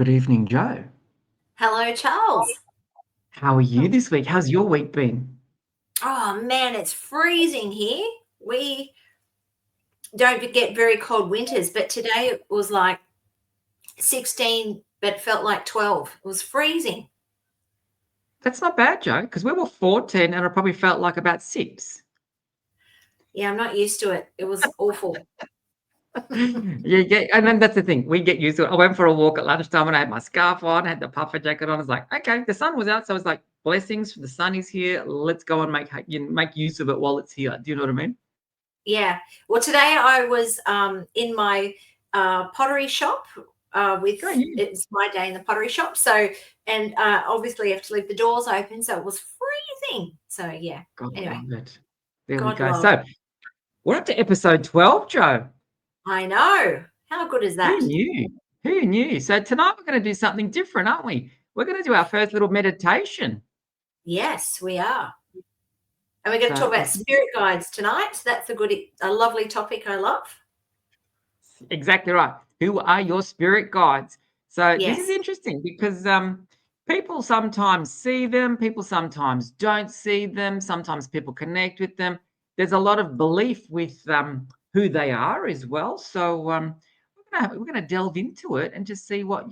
Good evening, Joe. Hello, Charles. How are you this week? How's your week been? Oh man, it's freezing here. We don't get very cold winters, but today it was like 16, but felt like 12. It was freezing. That's not bad, Joe, because we were 14 and it probably felt like about 6. Yeah, I'm not used to it. It was awful. And then that's the thing. We get used to it. I went for a walk at lunchtime and I had my scarf on, had the puffer jacket on. I was like, okay, the sun was out. So I was like, blessings, the sun is here. Let's go and make use of it while it's here. Do you know what I mean? Yeah. Well, today I was in my pottery shop with Go you. it's my day in the pottery shop. So, and obviously you have to leave the doors open. So it was freezing. So, yeah. God Anyway, love it. There we God go. love. So we're up to episode 12, Joe. I know. How good is Who that? knew? Who knew? So tonight we're going to do something different, aren't we? We're going to do our first little meditation. Yes, we are. And we're going to talk So about spirit guides tonight. That's a lovely topic I love. exactly right. Who are your spirit guides? So this is Yes. interesting because people sometimes see them, people sometimes don't see them, sometimes people connect with them. There's a lot of belief with who they are as well. So we're gonna delve into it and just see what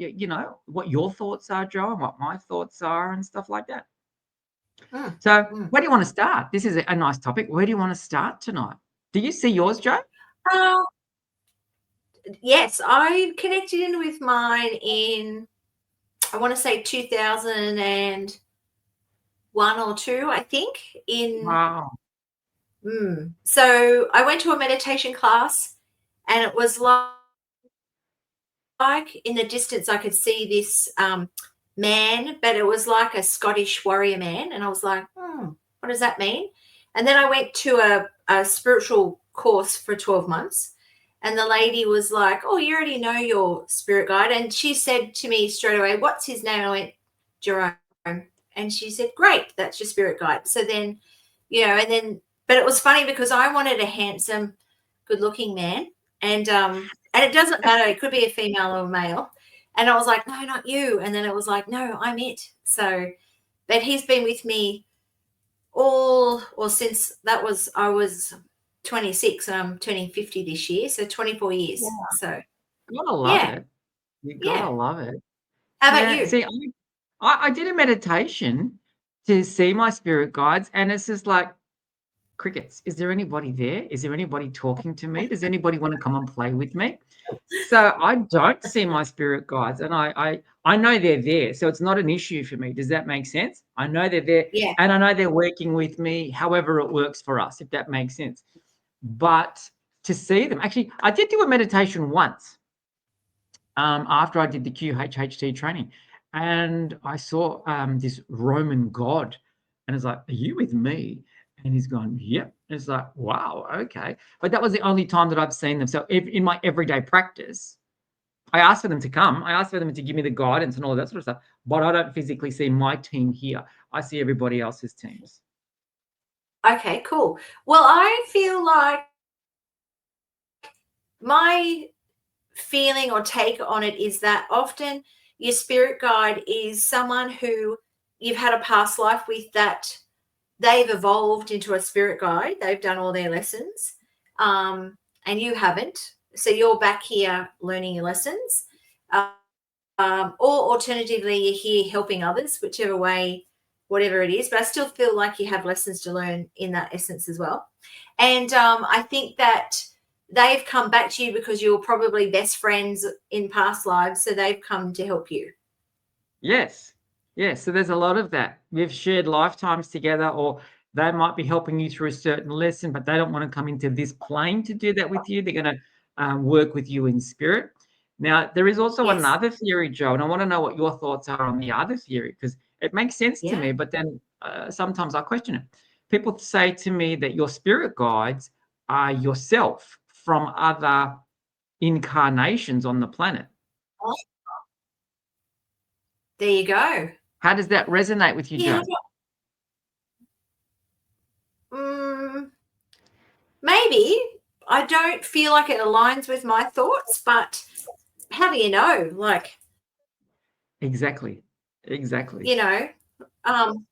what your thoughts are, Joe, and what my thoughts are, and stuff like that. Mm, So, mm. where do you want to start? This is a nice topic. Where do you want to start tonight? Do you see yours, Joe? Uh, yes, I connected in with mine in, I want to say 2001 or 2, I think. Wow. So I went to a meditation class and it was like in the distance I could see this man, but it was like a Scottish warrior man. And I was like, what does that mean? And then I went to a spiritual course for 12 months. And the lady was like, oh, you already know your spirit guide. And she said to me straight away, what's his name? I went, Jerome. And she said, great, that's your spirit guide. So then, but it was funny because I wanted a handsome, good looking man. And it doesn't matter. It could be a female or a male. And I was like, no, not you. And then it was like, no, I'm it. So, but he's been with me since I was 26 and I'm turning 50 this year. So 24 years. Yeah. So, You gotta love yeah, it. You gotta yeah. love it. How about Yeah. you? See, I did a meditation to see my spirit guides, and it's just like crickets. Is there anybody there? Is there anybody talking to me? Does anybody want to come and play with me? So I don't see my spirit guides, and I know they're there, so it's not an issue for me. Does that make sense? I know they're there, Yeah. and I know they're working with me, however it works for us, if that makes sense. But to see them, actually, I did do a meditation once after I did the QHHT training, and I saw this Roman god, and it's like, "Are you with me?" And he's gone, "Yep." And it's like, "Wow, okay." But that was the only time that I've seen them. So if, in my everyday practice, I asked for them to come. I asked for them to give me the guidance and all of that sort of stuff. But I don't physically see my team here. I see everybody else's teams. Okay, cool. Well, I feel like my feeling or take on it is that often your spirit guide is someone who you've had a past life with, that they've evolved into a spirit guide. They've done all their lessons, and you haven't. So you're back here learning your lessons. Or alternatively, you're here helping others, whichever way, whatever it is. But I still feel like you have lessons to learn in that essence as well. And I think that they've come back to you because you were probably best friends in past lives. So they've come to help you. Yes. Yes. So there's a lot of that. We've shared lifetimes together, or they might be helping you through a certain lesson, but they don't want to come into this plane to do that with you. They're going to work with you in spirit. Now, there is also Yes. another theory, Joe, and I want to know what your thoughts are on the other theory, because it makes sense to Yeah. me, but then sometimes I question it. People say to me that your spirit guides are yourself from other incarnations on the planet. There you go. How does that resonate with you, Yeah. Joe? Maybe. I don't feel like it aligns with my thoughts, but how do you know? Like, Exactly. you know. Um,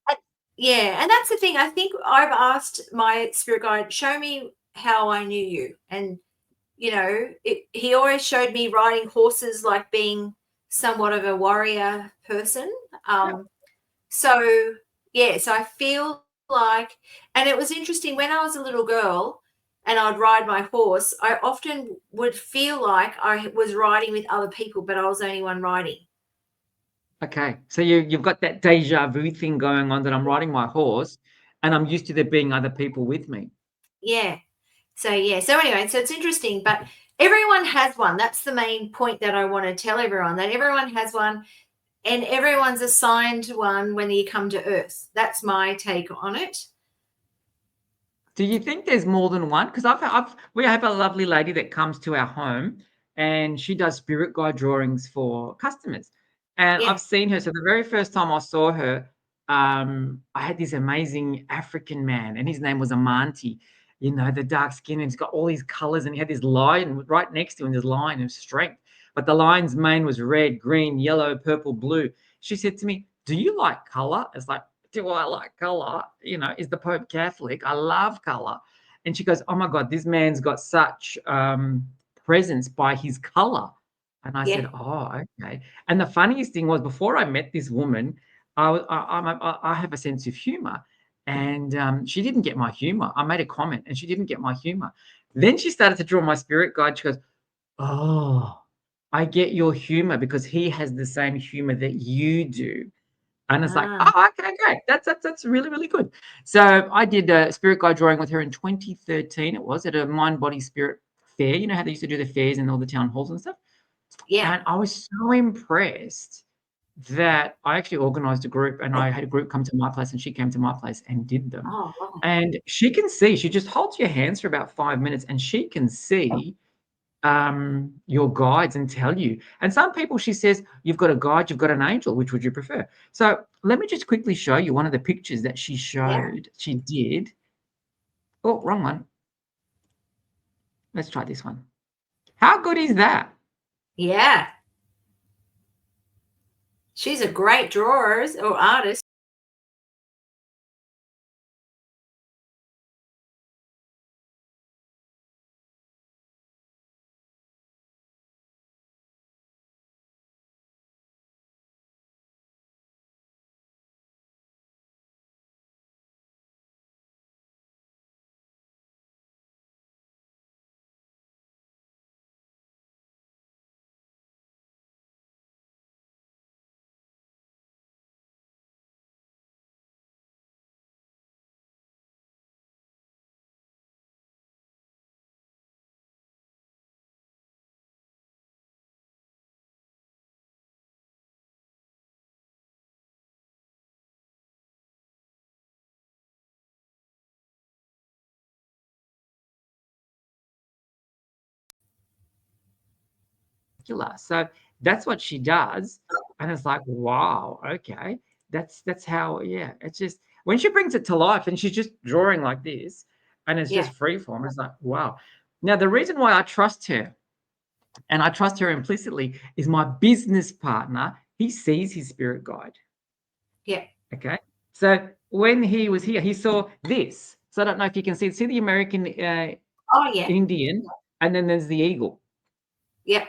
and- yeah, and that's the thing. I think I've asked my spirit guide, show me how I knew you. And, he always showed me riding horses, like being somewhat of a warrior person. Yeah. So, yeah, so I feel like, and it was interesting when I was a little girl and I'd ride my horse, I often would feel like I was riding with other people, but I was the only one riding. Okay. So you've got that deja vu thing going on that I'm riding my horse and I'm used to there being other people with me. Yeah. So, yeah. So, anyway, so it's interesting, but everyone has one. That's the main point that I want to tell everyone, that everyone has one and everyone's assigned one when you come to Earth. That's my take on it. Do you think there's more than one? Because we have a lovely lady that comes to our home and she does spirit guide drawings for customers. And Yeah. I've seen her. So the very first time I saw her, I had this amazing African man, and his name was Amanti. The dark skin, and he's got all these colors, and he had this lion right next to him, this lion of strength. But the lion's mane was red, green, yellow, purple, blue. She said to me, "Do you like color?" It's like, do I like color? Is the Pope Catholic? I love color. And she goes, oh my God, this man's got such presence by his color. And I Yeah. said, oh, okay. And the funniest thing was, before I met this woman, I have a sense of humor. And she didn't get my humor. I made a comment and she didn't get my humor. Then she started to draw my spirit guide. She goes, oh, I get your humor because he has the same humor that you do. And it's like, Ah, oh, okay, great. That's really, really good. So I did a spirit guide drawing with her in 2013. It was at a Mind Body Spirit fair. You know how they used to do the fairs in all the town halls and stuff. yeah. And I was so impressed that I actually organized a group, and I had a group come to my place, and she came to my place and did them. Oh, wow. And she can see. She just holds your hands for about 5 minutes, and she can see your guides and tell you. And some people, she says, you've got a guide, you've got an angel. Which would you prefer? So let me just quickly show you one of the pictures that she Yeah. showed. She did. Oh, wrong one. Let's try this one. How good is that? Yeah. She's a great drawer or artist. So that's what she does. And it's like, wow, okay. That's how, yeah. It's just when she brings it to life and she's just drawing like this and it's Yeah. just free form, it's like, wow. Now, the reason why I trust her, and I trust her implicitly, is my business partner. He sees his spirit guide. Yeah. Okay. So when he was here, he saw this. So I don't know if you can see the American Oh, yeah. Indian, and then there's the eagle. Yep.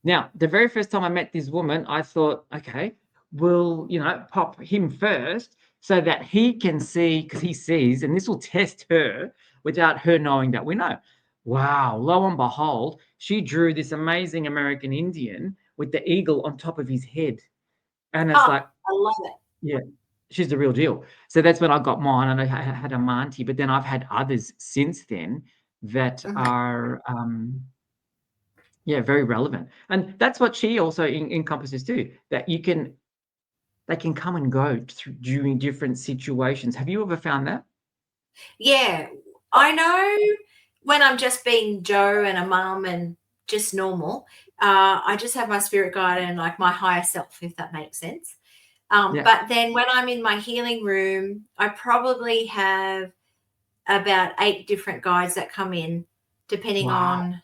Now, the very first time I met this woman, I thought, okay, we'll, pop him first so that he can see, because he sees, and this will test her without her knowing that we know. Wow, lo and behold, she drew this amazing American Indian with the eagle on top of his head. And it's Oh, like, I love it. yeah, she's the real deal. So that's when I got mine, and I had a Manti, but then I've had others since then that Mhm. are, yeah, very relevant. And that's what she also encompasses too, that they can come and go during different situations. Have you ever found that? Yeah. I know when I'm just being Joe and a mum and just normal, I just have my spirit guide and like my higher self, if that makes sense. Yeah. But then when I'm in my healing room, I probably have about 8 different guides that come in, depending Wow. on.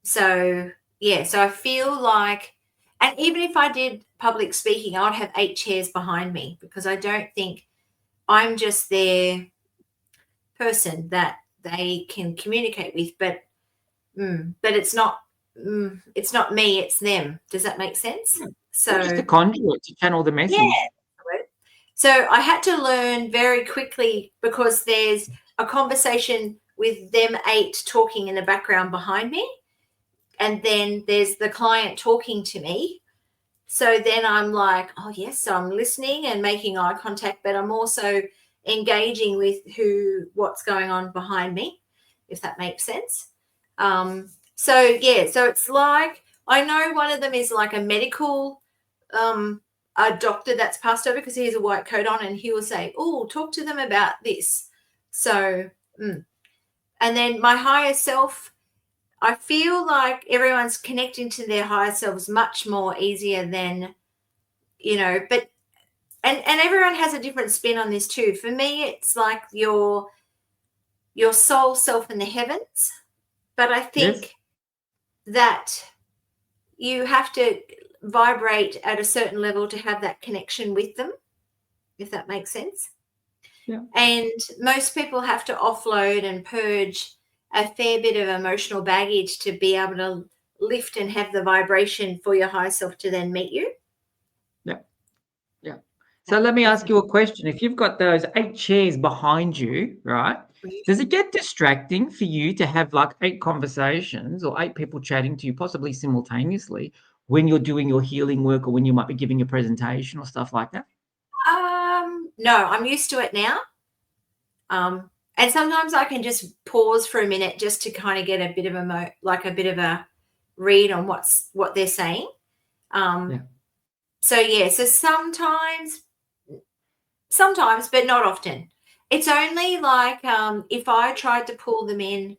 So, yeah, so I feel like, And even if I did public speaking, I would have 8 chairs behind me, because I don't think I'm just their person that they can communicate with. But it's not me, it's them. Does that make sense? You're just a conduit to channel the message. Yeah. So I had to learn very quickly, because there's a conversation with them 8 talking in the background behind me, and then there's the client talking to me. So then I'm like, oh yes, so I'm listening and making eye contact, but I'm also engaging with what's going on behind me, if that makes sense. So it's like, I know one of them is like a medical a doctor that's passed over, because he has a white coat on, and he will say, oh, talk to them about this. So and then my higher self, I feel like everyone's connecting to their higher selves much more easier than, but and everyone has a different spin on this too. For me, it's like your soul self in the heavens. But I think that you have to vibrate at a certain level to have that connection with them, if that makes sense. Yeah. And most people have to offload and purge a fair bit of emotional baggage to be able to lift and have the vibration for your higher self to then meet you. Yeah. So let me ask you a question. If you've got those 8 chairs behind you, right, does it get distracting for you to have like 8 conversations or 8 people chatting to you, possibly simultaneously, when you're doing your healing work, or when you might be giving a presentation or stuff like that? No, I'm used to it now. And sometimes I can just pause for a minute just to kind of get a bit of a read on what they're saying. So sometimes, but not often. It's only like if I tried to pull them in,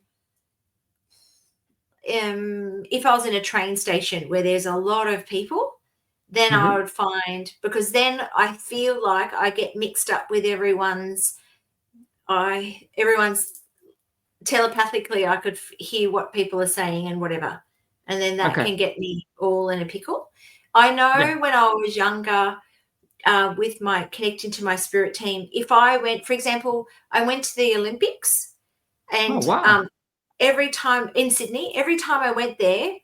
if I was in a train station where there's a lot of people, then I would find, because then I feel like I get mixed up with everyone's telepathically, I could hear what people are saying and whatever. And then that can get me all in a pickle. I know when I was younger, with my connecting to my spirit team, if I went, for example, I went to the Olympics, and every time in Sydney, every time I went there,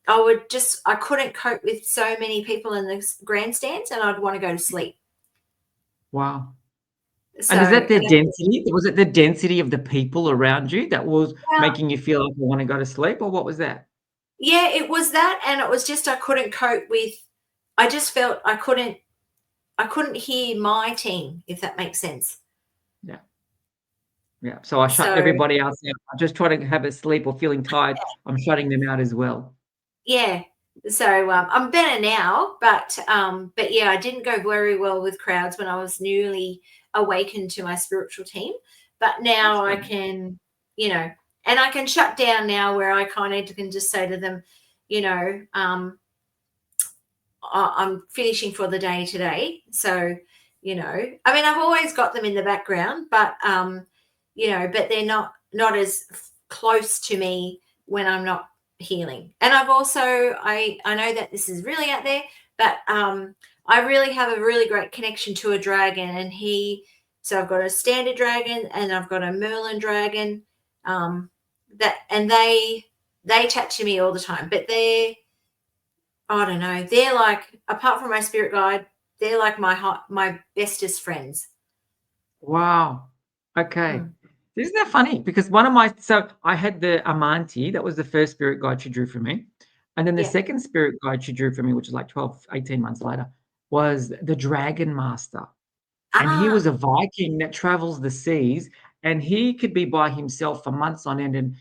I couldn't cope with so many people in the grandstands, and I'd want to go to sleep. Wow. So, and is that the density? Was it the density of the people around you that was making you feel like you want to go to sleep, or what was that? Yeah, it was that, and it was just I couldn't cope with. I just felt I couldn't hear my team, if that makes sense. Yeah. So I shut everybody else out. I'm just trying to have a sleep or feeling tired. I'm shutting them out as well. Yeah. So I'm better now, but yeah, I didn't go very well with crowds when I was newly awakened to my spiritual team. But now I can, and I can shut down now, where I kind of can just say to them, I'm finishing for the day today. So, I've always got them in the background, but but they're not as close to me when I'm not healing. And I've also, I know that this is really out there, but I really have a really great connection to a dragon, and so I've got a standard dragon and I've got a Merlin dragon, they chat to me all the time, but I don't know, they're like, apart from my spirit guide, they're like my bestest friends. Wow. Okay. Isn't that funny? Because so I had the Amanti, that was the first spirit guide she drew for me. And then the second spirit guide she drew for me, which is like 12, 18 months later, was the Dragon Master. And he was a Viking that travels the seas, and he could be by himself for months on end. And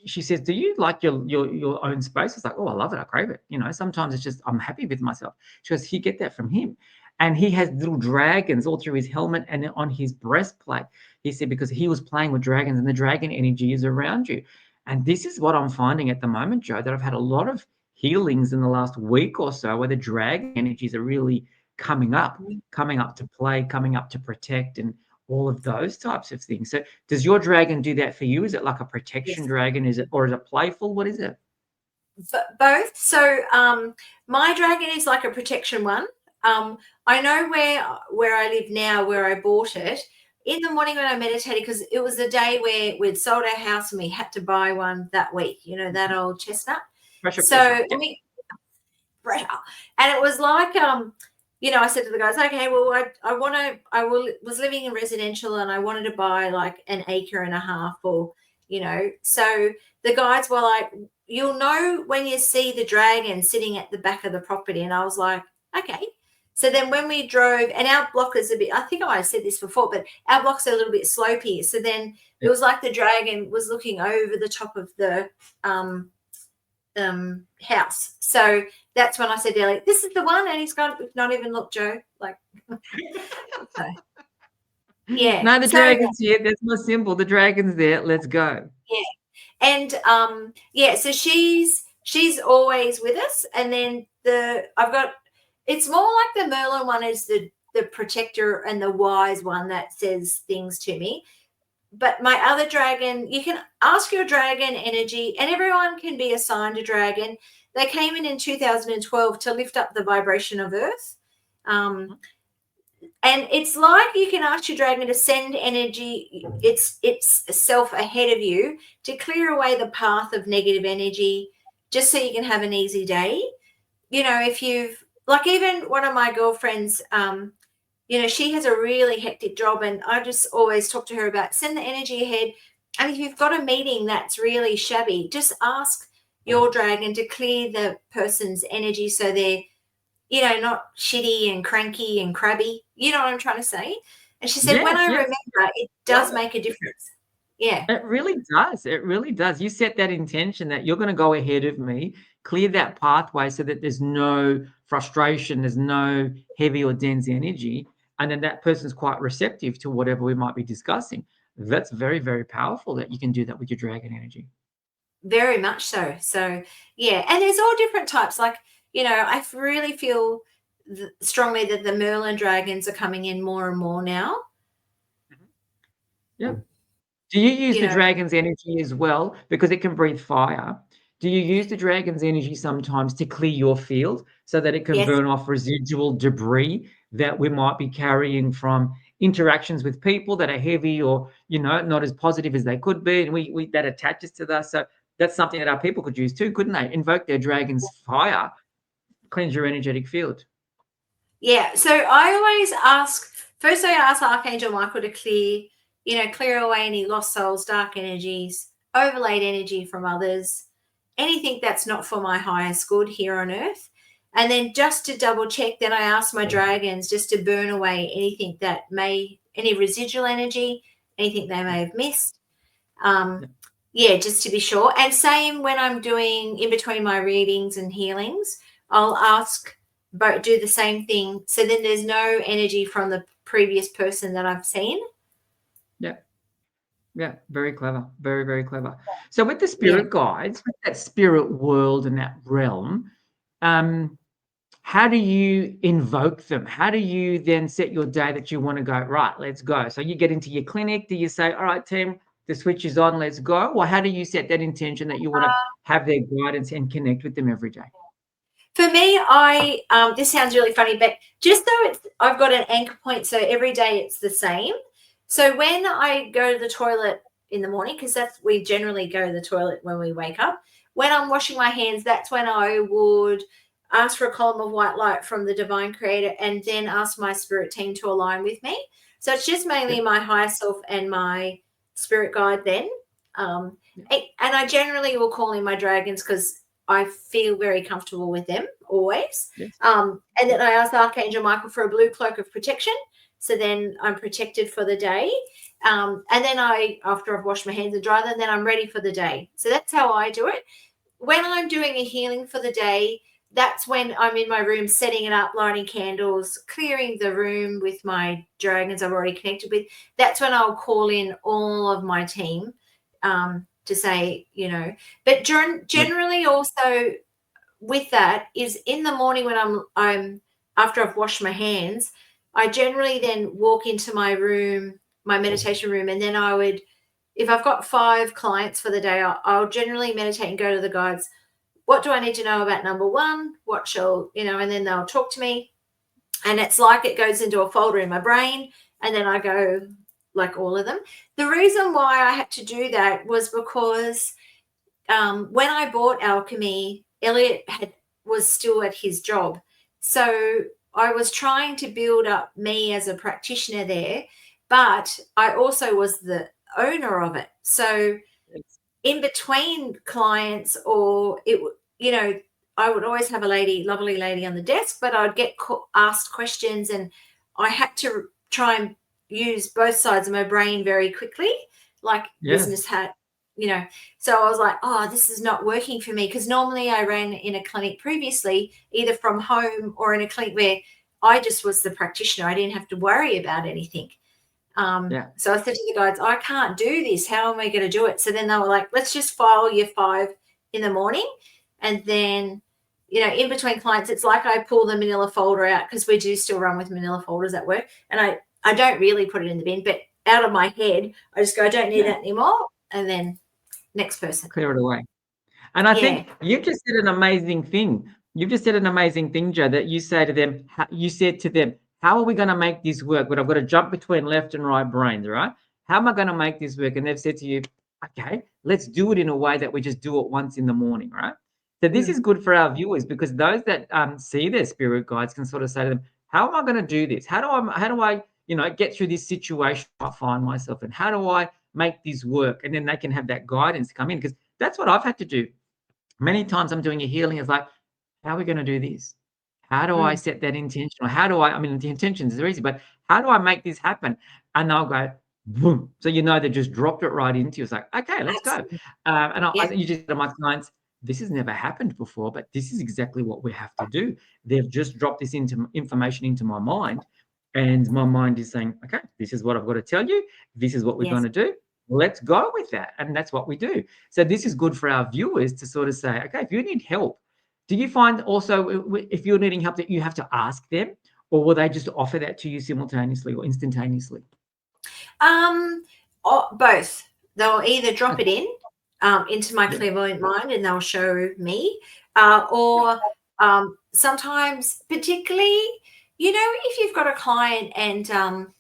she says, do you like your own space? It's like, oh, I love it. I crave it. Sometimes it's just, I'm happy with myself. She goes, you get that from him. And he has little dragons all through his helmet and on his breastplate. He said, because he was playing with dragons, and the dragon energy is around you. And this is what I'm finding at the moment, Joe, that I've had a lot of healings in the last week or so, where the dragon energies are really coming up to play, coming up to protect, and all of those types of things. So does your dragon do that for you? Is it like a protection dragon? Or is it playful? What is it? Both. So my dragon is like a protection one. I know where I live now, where I bought it. In the morning when I meditated, because it was the day where we'd sold our house and we had to buy one that week, you know, that old chestnut. Pressure, So pressure. I mean, and it was like you know, I said to the guys, okay, well, was living in residential and I wanted to buy like an acre and a half, or you know, so the guys were like, you'll know when you see the dragon sitting at the back of the property. And I was like, okay. So then when we drove, and our block is a bit, I think I might have said this before, but our block's a little bit slopey. So then it was like the dragon was looking over the top of the house. So that's when I said to Ellie, this is the one, and he's gone, not even look, Joe. Like, so, yeah. No, the dragon's here. That's more simple. The dragon's there. Let's go. Yeah. And yeah, so she's always with us. And then it's more like the Merlin one is the protector and the wise one that says things to me. But my other dragon, you can ask your dragon energy, and everyone can be assigned a dragon. They came in 2012 to lift up the vibration of Earth. And it's like you can ask your dragon to send energy, it's self ahead of you, to clear away the path of negative energy, just so you can have an easy day. You know, if you've, like, even one of my girlfriends, you know, she has a really hectic job, and I just always talk to her about send the energy ahead. And if you've got a meeting that's really shabby, just ask your dragon to clear the person's energy so they're, you know, not shitty and cranky and crabby. You know what I'm trying to say? And she said, when I remember, it does make a difference. Yeah. It really does. It really does. You set that intention that you're going to go ahead of me, clear that pathway so that there's no frustration, there's no heavy or dense energy. And then that person's quite receptive to whatever we might be discussing. That's very, very powerful that you can do that with your dragon energy. Very much so. So, yeah. And there's all different types. Like, you know, I really feel strongly that the Merlin dragons are coming in more and more now. Yeah. Do you use the dragon's energy as well? Because it can breathe fire. Do you use the dragon's energy sometimes to clear your field so that it can burn off residual debris that we might be carrying from interactions with people that are heavy or, you know, not as positive as they could be? And we that attaches to that. So that's something that our people could use too, couldn't they? Invoke their dragon's fire, cleanse your energetic field. Yeah. So I always ask, first I ask Archangel Michael to clear away any lost souls, dark energies, overlaid energy from others, anything that's not for my highest good here on earth. And then just to double check, then I ask my dragons just to burn away anything that any residual energy, anything they may have missed. Yeah, just to be sure. And same when I'm doing in between my readings and healings, I'll ask, but do the same thing. So then there's no energy from the previous person that I've seen. Yeah. Yeah, very clever. Very, very clever. So with the spirit guides, with that spirit world and that realm, how do you invoke them? How do you then set your day that you want to go, right, let's go? So you get into your clinic, do you say, all right, team, the switch is on, let's go? Or how do you set that intention that you want to have their guidance and connect with them every day? For me, this sounds really funny, but just though I've got an anchor point, so every day it's the same. So when I go to the toilet in the morning, because we generally go to the toilet when we wake up, when I'm washing my hands, that's when I would ask for a column of white light from the divine creator and then ask my spirit team to align with me. So it's just mainly my higher self and my spirit guide then. And I generally will call in my dragons because I feel very comfortable with them always. Yes. And then I ask Archangel Michael for a blue cloak of protection. So then I'm protected for the day. And then after I've washed my hands and dry them, then I'm ready for the day. So that's how I do it. When I'm doing a healing for the day, that's when I'm in my room, setting it up, lighting candles, clearing the room with my dragons I've already connected with. That's when I'll call in all of my team to say, but generally also with that is in the morning when I'm after I've washed my hands, I generally then walk into my room, my meditation room, and then I would, if I've got 5 clients for the day, I'll generally meditate and go to the guides. what do I need to know about number one? What shall, and then they'll talk to me. And it's like it goes into a folder in my brain, and then I go like all of them. The reason why I had to do that was because when I bought Alchemy, Elliot was still at his job. So I was trying to build up me as a practitioner there, but I also was the owner of it. So in between clients, or I would always have a lovely lady on the desk, but I'd get asked questions, and I had to try and use both sides of my brain very quickly, like business hat, So I was like, oh, this is not working for me, because normally I ran in a clinic previously, either from home or in a clinic where I just was the practitioner. I didn't have to worry about anything. So I said to the guys, I can't do this. How am I going to do it? So then they were like, let's just file year 5 in the morning. And then, in between clients, it's like I pull the manila folder out, because we do still run with manila folders at work. And I don't really put it in the bin, but out of my head, I just go, I don't need that anymore. And then next person. Clear it away. And I think you've just said an amazing thing. You've just said an amazing thing, Joe, that you said to them, how are we going to make this work? But I've got to jump between left and right brains, right? How am I going to make this work? And they've said to you, okay, let's do it in a way that we just do it once in the morning, right? So this is good for our viewers, because those that see their spirit guides can sort of say to them, how am I going to do this? How do I get through this situation I find myself in? How do I make this work? And then they can have that guidance come in, because that's what I've had to do. Many times I'm doing a healing. It's like, how are we going to do this? How do I set that intention? Or how do the intentions are easy, but how do I make this happen? And they'll go, boom. So they just dropped it right into you. It's like, okay, let's go. I you just to my clients, this has never happened before, but this is exactly what we have to do. They've just dropped this information into my mind, and my mind is saying, okay, this is what I've got to tell you. This is what we're going to do. Let's go with that. And that's what we do. So this is good for our viewers to sort of say, okay, if you need help, do you find also if you're needing help that you have to ask them, or will they just offer that to you simultaneously or instantaneously? Both. They'll either drop it into my clairvoyant mind, and they'll show me, or sometimes, particularly, if you've got a client and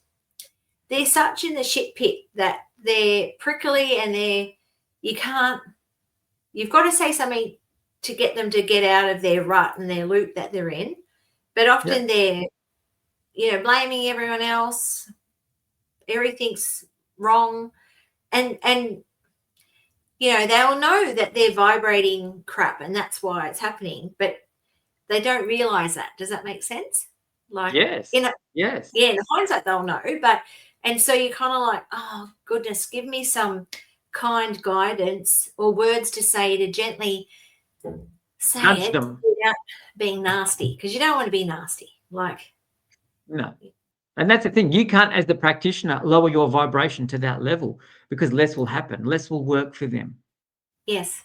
they're such in the shit pit that they're prickly and you've got to say something to get them to get out of their rut and their loop that they're in. But often they're, blaming everyone else. Everything's wrong. And they'll know that they're vibrating crap, and that's why it's happening, but they don't realize that. Does that make sense? Like, in hindsight, they'll know, and so you're kind of like, oh goodness, give me some kind guidance or words to say to gently say Nudge it them without being nasty, because you don't want to be nasty. No. And that's the thing. You can't, as the practitioner, lower your vibration to that level, because less will happen. Less will work for them. Yes.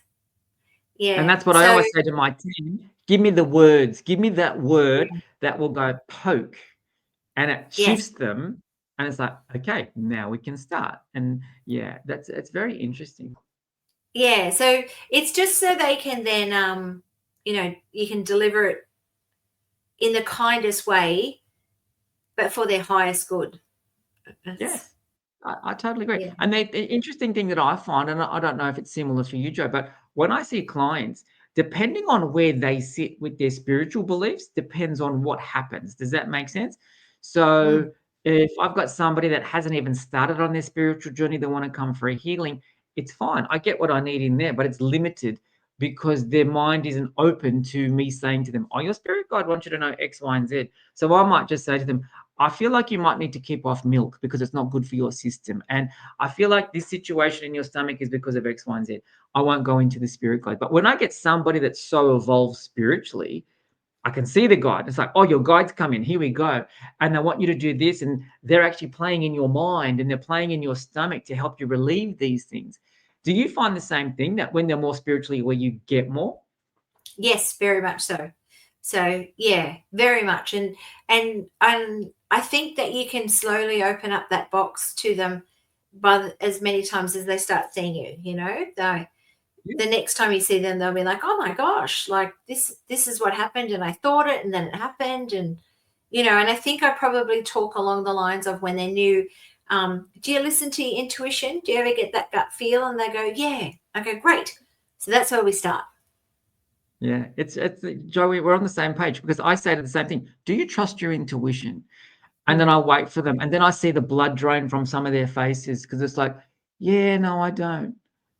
Yeah. And that's what I always say to my team. Give me the words. Give me that word that will go poke, and it shifts them. And it's like, okay, now we can start. And it's very interesting. Yeah. So it's just so they can then, you can deliver it in the kindest way, but for their highest good. Yes, I totally agree. And the interesting thing that I find, and I don't know if it's similar for you, Joe, but when I see clients, depending on where they sit with their spiritual beliefs, depends on what happens. Does that make sense? So if I've got somebody that hasn't even started on their spiritual journey, they want to come for a healing, it's fine. I get what I need in there, but it's limited because their mind isn't open to me saying to them, oh, your spirit guide wants you to know X, Y, and Z. So I might just say to them, I feel like you might need to keep off milk because it's not good for your system. And I feel like this situation in your stomach is because of X, Y, and Z. I won't go into the spirit guide. But when I get somebody that's so evolved spiritually, I can see the guide. It's like, oh, your guide's come in. Here we go. And I want you to do this. And they're actually playing in your mind and they're playing in your stomach to help you relieve these things. Do you find the same thing, that when they're more spiritually, where you get more? Yes, very much so. So, yeah, very much. And I think that you can slowly open up that box to them by as many times as they start seeing you, the next time you see them, they'll be like, oh my gosh, like this is what happened, and I thought it, and then it happened. And and I think I probably talk along the lines of when they're new, do you listen to your intuition? Do you ever get that gut feel? And they go, yeah. I go, great. So that's where we start. Yeah, it's Joey, we're on the same page, because I say to the same thing. Do you trust your intuition? And then I'll wait for them, and then I see the blood drain from some of their faces, because it's like, yeah, no, I don't.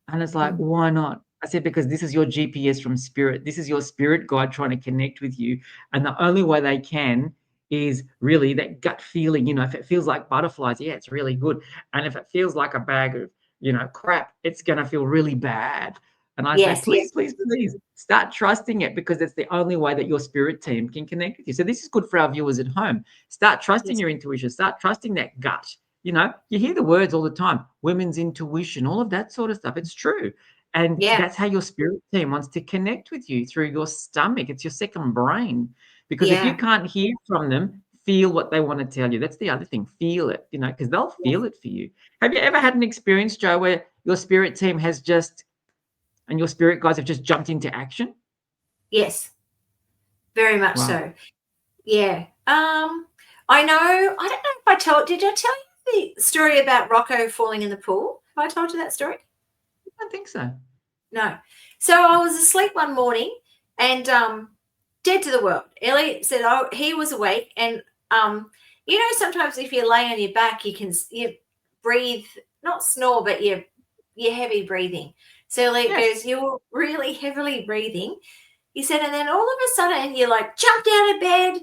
And it's like, why not? I said, because this is your GPS from spirit. This is your spirit guide trying to connect with you, and the only way they can is really that gut feeling. If it feels like butterflies, yeah, it's really good. And if it feels like a bag of crap, it's going to feel really bad. And I say, please, please, please start trusting it, because it's the only way that your spirit team can connect with you. So this is good for our viewers at home. Start trusting your intuition. Start trusting that gut. You hear the words all the time, women's intuition, all of that sort of stuff. It's true. And that's how your spirit team wants to connect with you, through your stomach. It's your second brain. Because if you can't hear from them, feel what they want to tell you. That's the other thing. Feel it, because they'll feel it for you. Have you ever had an experience, Joe, where your spirit team and your spirit guides have just jumped into action? Yes, very much so. Yeah. I know. I don't know if did I tell you the story about Rocco falling in the pool? Have I told you that story? I don't think so. No. So I was asleep one morning and dead to the world. Elliot said, he was awake, and sometimes if you lay on your back, you breathe, not snore, but you're heavy breathing. So Elliot goes, you're really heavily breathing. He said, and then all of a sudden you like jumped out of bed,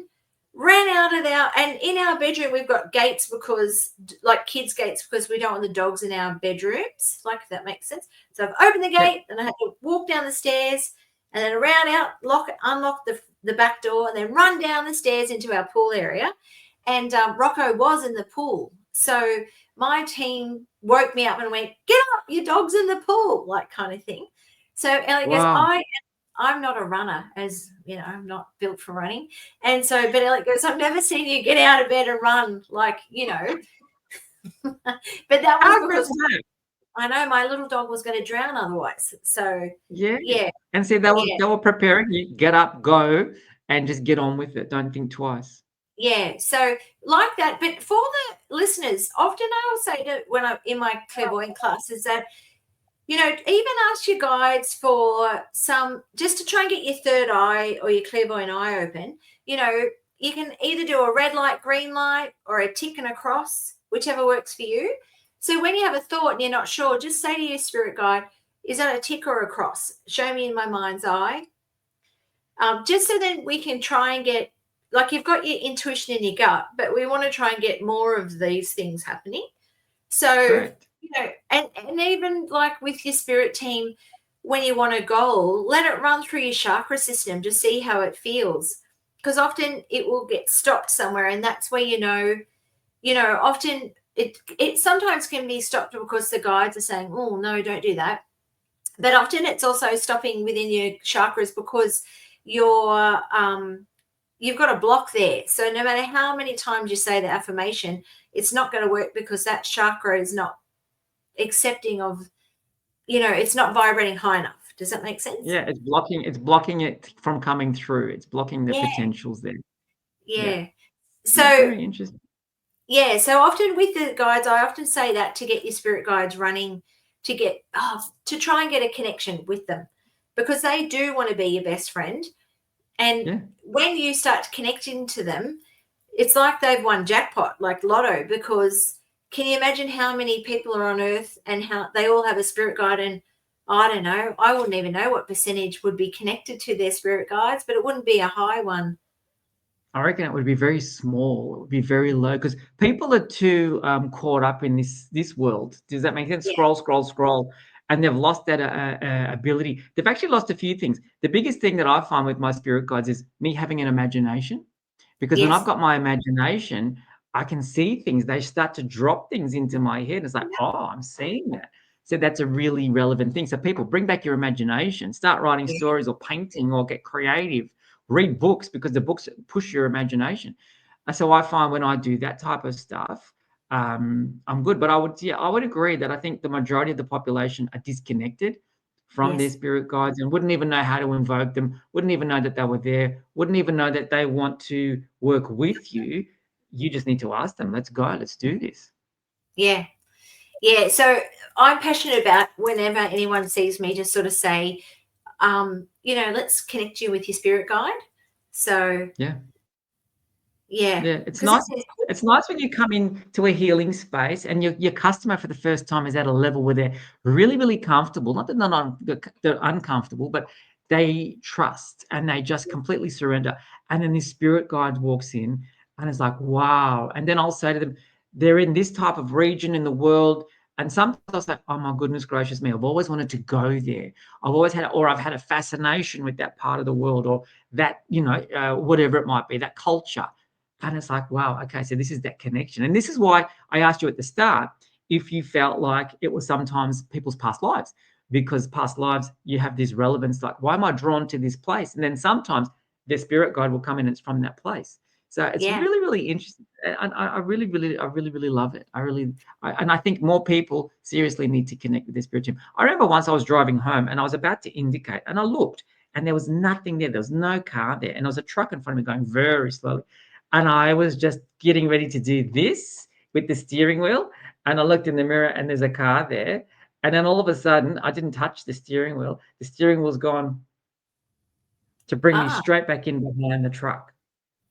ran out of and in our bedroom we've got gates, because like kids' gates, because we don't want the dogs in our bedrooms, like, if that makes sense. So I've opened the gate and I had to walk down the stairs and then around out, unlock the back door, and then run down the stairs into our pool area. And Rocco was in the pool. So my team woke me up and went, get up, your dog's in the pool, like, kind of thing. So Elliot goes, I'm not a runner, as I'm not built for running. And so, but Elliot goes, I've never seen you get out of bed and run, like, but that was because I know my little dog was going to drown otherwise. So yeah. And see, they were preparing you, get up, go, and just get on with it. Don't think twice. Yeah, so like that. But for the listeners, often I will say when I'm in my clairvoyant classes that, even ask your guides for just to try and get your third eye or your clairvoyant eye open. You can either do a red light, green light, or a tick and a cross, whichever works for you. So when you have a thought and you're not sure, just say to your spirit guide, is that a tick or a cross? Show me in my mind's eye. Just so then we can try and get, like, you've got your intuition in your gut, but we want to try and get more of these things happening. So, Correct. And even like with your spirit team, when you want a goal, let it run through your chakra system to see how it feels. Because often it will get stopped somewhere, and that's where often it sometimes can be stopped because the guides are saying, oh, no, don't do that. But often it's also stopping within your chakras because you've got a block there. So no matter how many times you say the affirmation, it's not going to work because that chakra is not accepting of, it's not vibrating high enough. Does that make sense? Yeah, it's blocking it from coming through. It's blocking the potentials there. Yeah. So very interesting. Yeah, so often with the guides, I often say that to get your spirit guides running, to try and get a connection with them, because they do want to be your best friend. And when you start connecting to them, it's like they've won jackpot, like lotto, because can you imagine how many people are on earth and how they all have a spirit guide? And I don't know, I wouldn't even know what percentage would be connected to their spirit guides, but it wouldn't be a high one. I reckon it would be very small. It would be very low because people are too caught up in this world. Does that make sense? Yeah. Scroll, and they've lost that ability. They've actually lost a few things. The biggest thing that I find with my spirit guides is me having an imagination, because when I've got my imagination, I can see things. They start to drop things into my head. It's like, oh, I'm seeing that. So that's a really relevant thing. So people, bring back your imagination. Start writing stories or painting or get creative. Read books, because the books push your imagination. So I find when I do that type of stuff, I'm good. But I would agree that I think the majority of the population are disconnected from their Yes. spirit guides and wouldn't even know how to invoke them, wouldn't even know that they were there, wouldn't even know that they want to work with you. You just need to ask them, let's go, let's do this. Yeah. Yeah. So I'm passionate about whenever anyone sees me to sort of say, let's connect you with your spirit guide. So Yeah. yeah, Yeah, it's because nice. It's nice when you come into a healing space and your customer for the first time is at a level where they're really, really comfortable. Not that they're uncomfortable, but they trust and they just completely surrender. And then this spirit guide walks in and it's like, wow. And then I'll say to them, they're in this type of region in the world. And sometimes I'll say, oh my goodness gracious me, I've always wanted to go there. I've had a fascination with that part of the world or that, whatever it might be, that culture. And it's like, wow, okay, so this is that connection. And this is why I asked you at the start if you felt like it was sometimes people's past lives, because past lives, you have this relevance, like, why am I drawn to this place? And then sometimes their spirit guide will come in and it's from that place. So it's yeah. really, really interesting. And I really, really love it. And I think more people seriously need to connect with their spirit team. I remember once I was driving home and I was about to indicate and I looked and there was nothing there. There was no car there. And there was a truck in front of me going very slowly. And I was just getting ready to do this with the steering wheel. And I looked in the mirror and there's a car there. And then all of a sudden, I didn't touch the steering wheel. The steering wheel's gone to bring me Ah, straight back in behind the truck.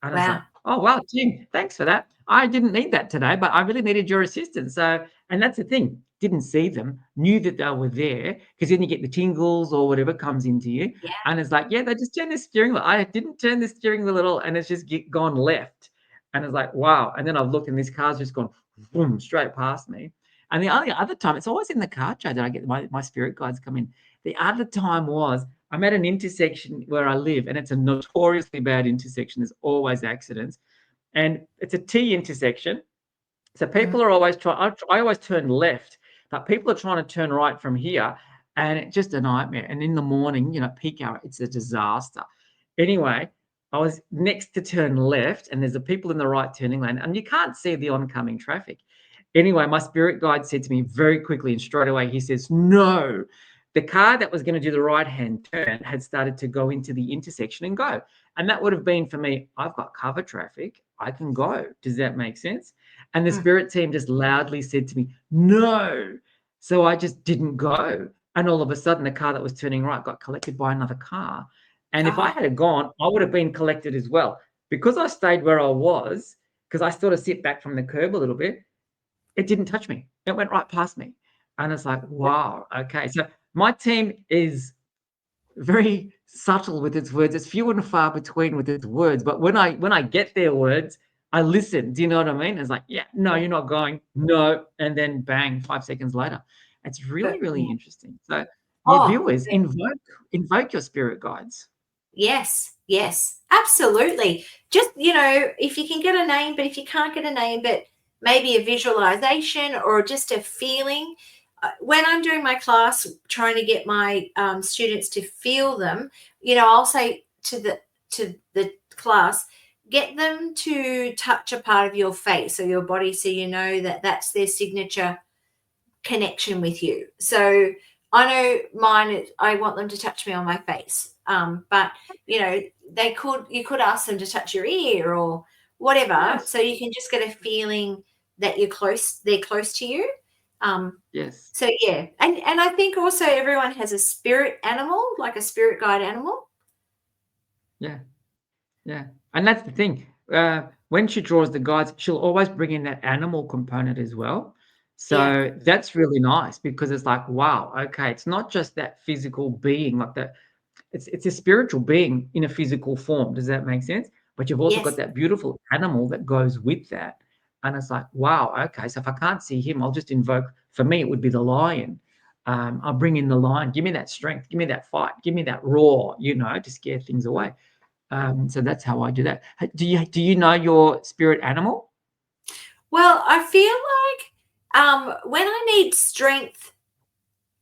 And I was like, wow. oh, wow, Jim, thanks for that. I didn't need that today, but I really needed your assistance. So, and that's the thing, didn't see them, knew that they were there, because then you get the tingles or whatever comes into you. Yeah. And it's like, yeah, they just turned the steering wheel. I didn't turn the steering wheel at all. And it's just gone left. And it's like, wow. And then I've looked and this car's just gone boom, straight past me. And the only other time, it's always in the car chat that I get my spirit guides come in. The other time was I'm at an intersection where I live, and it's a notoriously bad intersection. There's always accidents, and it's a T intersection. So Mm. people are always trying. I always turn left, but people are trying to turn right from here, and it's just a nightmare. And in the morning, peak hour, it's a disaster. Anyway, I was next to turn left, and there's the people in the right turning lane, and you can't see the oncoming traffic. Anyway, my spirit guide said to me very quickly and straight away, he says, no. The car that was going to do the right-hand turn had started to go into the intersection and go. And that would have been for me, I've got cover traffic. I can go. Does that make sense? And the Mm. spirit team just loudly said to me, no. So I just didn't go. And all of a sudden, the car that was turning right got collected by another car. And if I Oh, had gone, I would have been collected as well. Because I stayed where I was, because I sort of sit back from the curb a little bit, it didn't touch me. It went right past me. And it's like, wow, okay. So my team is very subtle with its words. It's few and far between with its words. But when I get their words, I listen. Do you know what I mean? It's like, yeah, no, you're not going. No. And then bang, 5 seconds later. It's really, really yeah. interesting. So yeah, Oh, viewers, invoke your spirit guides. yes, yes, absolutely. Just, if you can get a name, but if you can't get a name, but maybe a visualization or just a feeling. When I'm doing my class, trying to get my students to feel them, I'll say to the class, get them to touch a part of your face or your body, so you know that that's their signature connection with you. So I know mine, I want them to touch me on my face. But you could ask them to touch your ear or whatever. Yes. So you can just get a feeling that they're close to you. Yes. So yeah. And I think also everyone has a spirit animal, like a spirit guide animal. Yeah. Yeah. And that's the thing. When she draws the guides, she'll always bring in that animal component as well. Yeah. So that's really nice because it's like, wow, okay, it's not just that physical being like that. It's a spiritual being in a physical form. Does that make sense? But you've also got Yes. that beautiful animal that goes with that. And it's like, wow, okay. So if I can't see him, I'll just invoke. For me, it would be the lion. I'll bring in the lion. Give me that strength. Give me that fight. Give me that roar. To scare things away. So that's how I do that. Do you know your spirit animal? Well, I feel like when I need strength,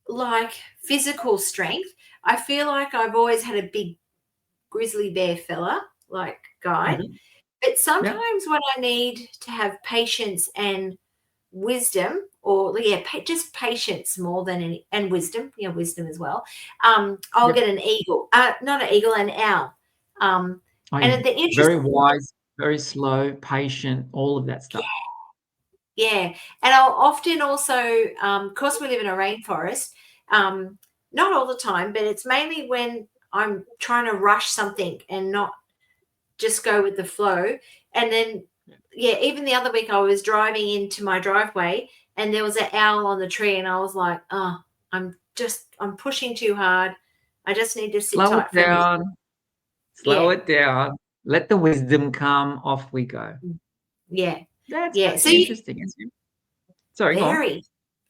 like physical strength, I feel like I've always had a big grizzly bear fella, like guide. Mhm. But Yeah. sometimes when I need to have patience and wisdom, or just patience more than any, and wisdom, wisdom as well. I'll Yep. get an eagle, not an eagle, an owl. Oh, And the very interesting, wise, very slow, patient, all of that stuff. yeah, and I'll often also, of course, we live in a rainforest. Not all the time, but it's mainly when I'm trying to rush something and not just go with the flow. And then, even the other week I was driving into my driveway and there was an owl on the tree, and I was like, oh, I'm pushing too hard. I just need to sit Slow tight it for a minute. down. Slow Yeah. it down. Let the wisdom come. Off we go. Yeah. That's Yeah. So interesting. Sorry, go on. very.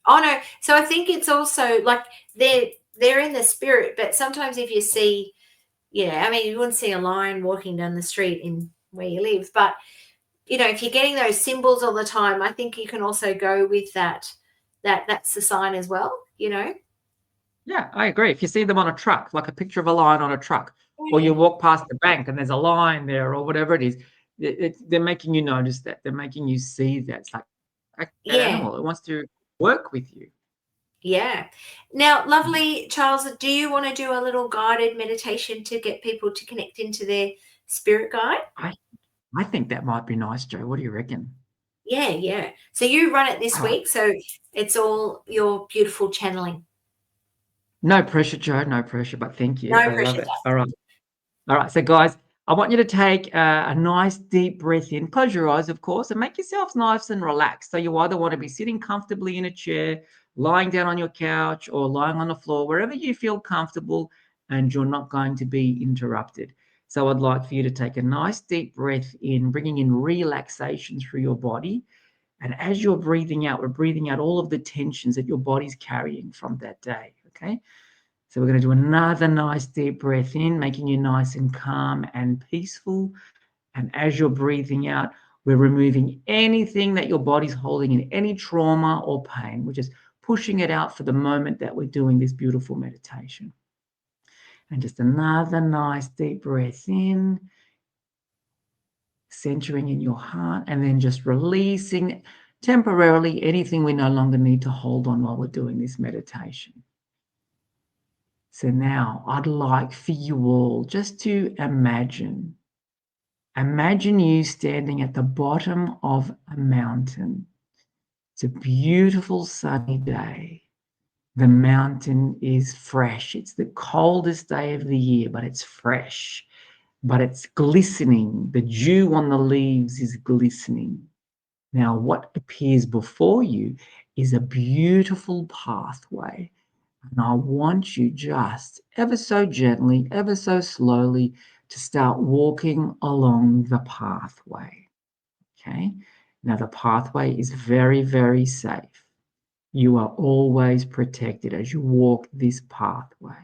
Oh no. So I think it's also like they're in the spirit, but sometimes if you see, I mean, you wouldn't see a lion walking down the street in where you live, but if you're getting those symbols all the time, I think you can also go with that. That's the sign as well. Yeah, I agree. If you see them on a truck, like a picture of a lion on a truck, or you walk past the bank and there's a lion there, or whatever it is, they're making you notice that. They're making you see that. It's like that Yeah. animal. It wants to work with you. Yeah. Now, lovely Charles, do you want to do a little guided meditation to get people to connect into their spirit guide? I think that might be nice, Joe. What do you reckon? Yeah. So you run it this All right. week, so it's all your beautiful channeling. No pressure, Joe. No pressure, but thank you. No I pressure, love it. Charles. All right. So, guys, I want you to take a nice deep breath in. Close your eyes, of course, and make yourselves nice and relaxed. So you either want to be sitting comfortably in a chair, lying down on your couch, or lying on the floor, wherever you feel comfortable and you're not going to be interrupted. So I'd like for you to take a nice deep breath in, bringing in relaxation through your body. And as you're breathing out, we're breathing out all of the tensions that your body's carrying from that day. Okay. So we're going to do another nice deep breath in, making you nice and calm and peaceful. And as you're breathing out, we're removing anything that your body's holding in, any trauma or pain. We're just pushing it out for the moment that we're doing this beautiful meditation. And just another nice deep breath in, centering in your heart, and then just releasing temporarily anything we no longer need to hold on while we're doing this meditation. So now I'd like for you all just to imagine you standing at the bottom of a mountain. It's a beautiful sunny day. The mountain is fresh. It's the coldest day of the year, but it's fresh, but it's glistening. The dew on the leaves is glistening. Now, what appears before you is a beautiful pathway. And I want you just ever so gently, ever so slowly to start walking along the pathway. Okay. Now, the pathway is very, very safe. You are always protected as you walk this pathway.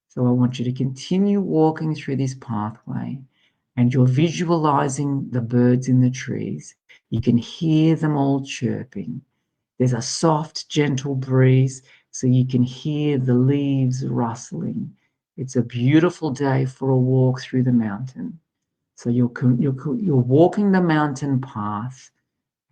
So I want you to continue walking through this pathway, and you're visualizing the birds in the trees. You can hear them all chirping. There's a soft, gentle breeze, so you can hear the leaves rustling. It's a beautiful day for a walk through the mountain. So you're walking the mountain path,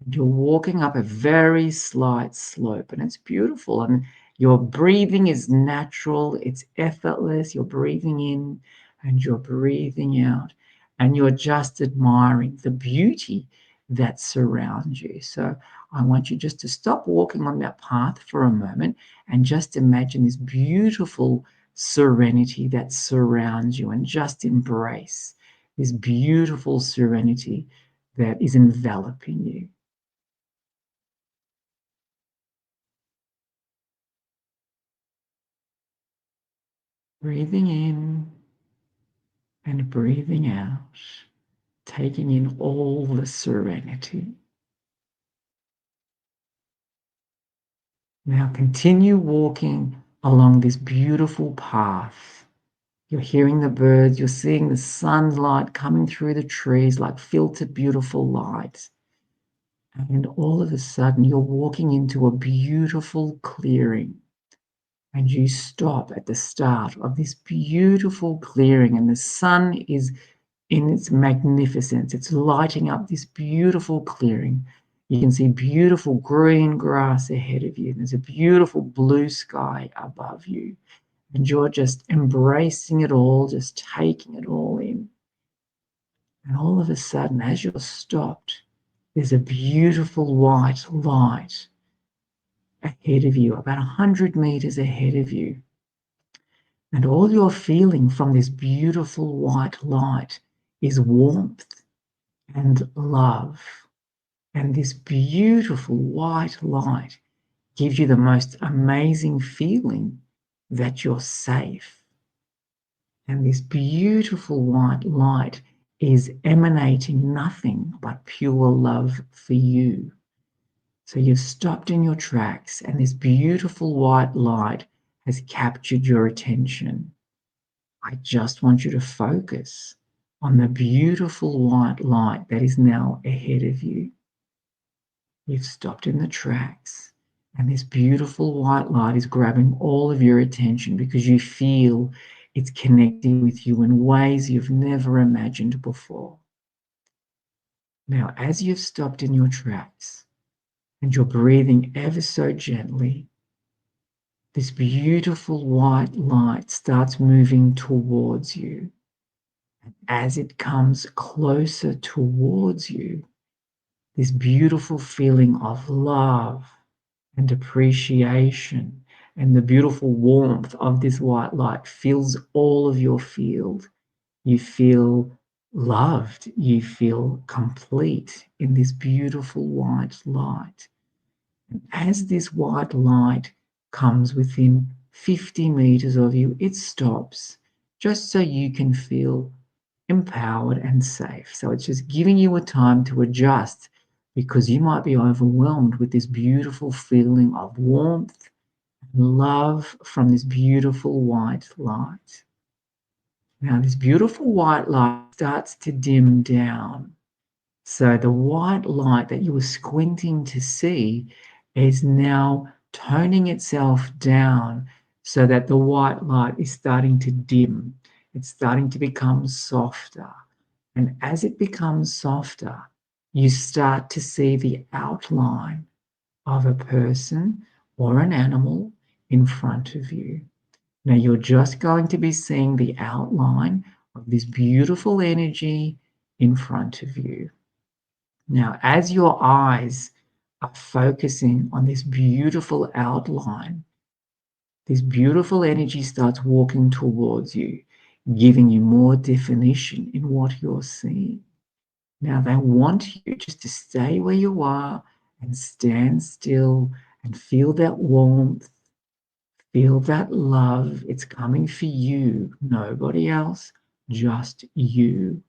and you're walking up a very slight slope, and it's beautiful. And your breathing is natural, it's effortless. You're breathing in and you're breathing out, and you're just admiring the beauty that surrounds you. So I want you just to stop walking on that path for a moment and just imagine this beautiful serenity that surrounds you, and just embrace this beautiful serenity that is enveloping you. Breathing in and breathing out, taking in all the serenity. Now continue walking along this beautiful path. You're hearing the birds, you're seeing the sunlight coming through the trees like filtered, beautiful light. And all of a sudden, you're walking into a beautiful clearing. And you stop at the start of this beautiful clearing, and the sun is in its magnificence. It's lighting up this beautiful clearing. You can see beautiful green grass ahead of you. There's a beautiful blue sky above you. And you're just embracing it all, just taking it all in. And all of a sudden, as you're stopped, there's a beautiful white light ahead of you, about 100 meters ahead of you. And all you're feeling from this beautiful white light is warmth and love. And this beautiful white light gives you the most amazing feeling that you're safe. And this beautiful white light is emanating nothing but pure love for you. So you've stopped in your tracks, and this beautiful white light has captured your attention. I just want you to focus on the beautiful white light that is now ahead of you. You've stopped in the tracks, and this beautiful white light is grabbing all of your attention because you feel it's connecting with you in ways you've never imagined before. Now, as you've stopped in your tracks and you're breathing ever so gently, this beautiful white light starts moving towards you. And as it comes closer towards you, this beautiful feeling of love and appreciation and the beautiful warmth of this white light fills all of your field. You feel loved. You feel complete in this beautiful white light. And as this white light comes within 50 meters of you, it stops just so you can feel empowered and safe. So it's just giving you a time to adjust because you might be overwhelmed with this beautiful feeling of warmth and love from this beautiful white light. Now, this beautiful white light starts to dim down. So the white light that you were squinting to see is now toning itself down so that the white light is starting to dim. It's starting to become softer. And as it becomes softer, you start to see the outline of a person or an animal in front of you. Now you're just going to be seeing the outline of this beautiful energy in front of you. Now, as your eyes are focusing on this beautiful outline, this beautiful energy starts walking towards you, giving you more definition in what you're seeing. Now, they want you just to stay where you are and stand still and feel that warmth, feel that love. It's coming for you, nobody else, just you.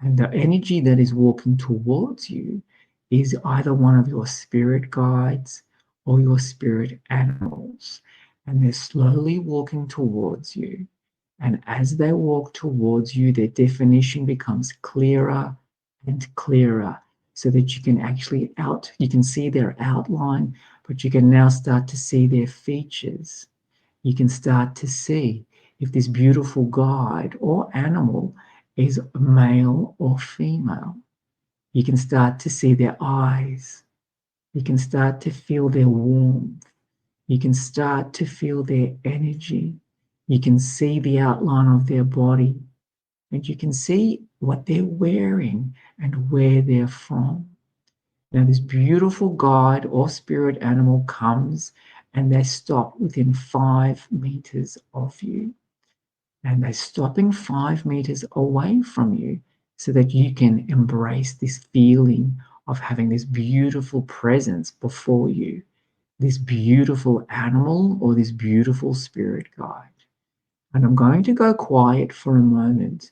And the energy that is walking towards you is either one of your spirit guides or your spirit animals. And they're slowly walking towards you. And as they walk towards you, their definition becomes clearer and clearer so that you can see their outline, but you can now start to see their features. You can start to see if this beautiful guide or animal is male or female. You can start to see their eyes. You can start to feel their warmth. You can start to feel their energy. You can see the outline of their body. And you can see what they're wearing and where they're from. Now, this beautiful guide or spirit animal comes and they stop within 5 meters of you. And they're stopping 5 meters away from you so that you can embrace this feeling of having this beautiful presence before you, this beautiful animal or this beautiful spirit guide. And I'm going to go quiet for a moment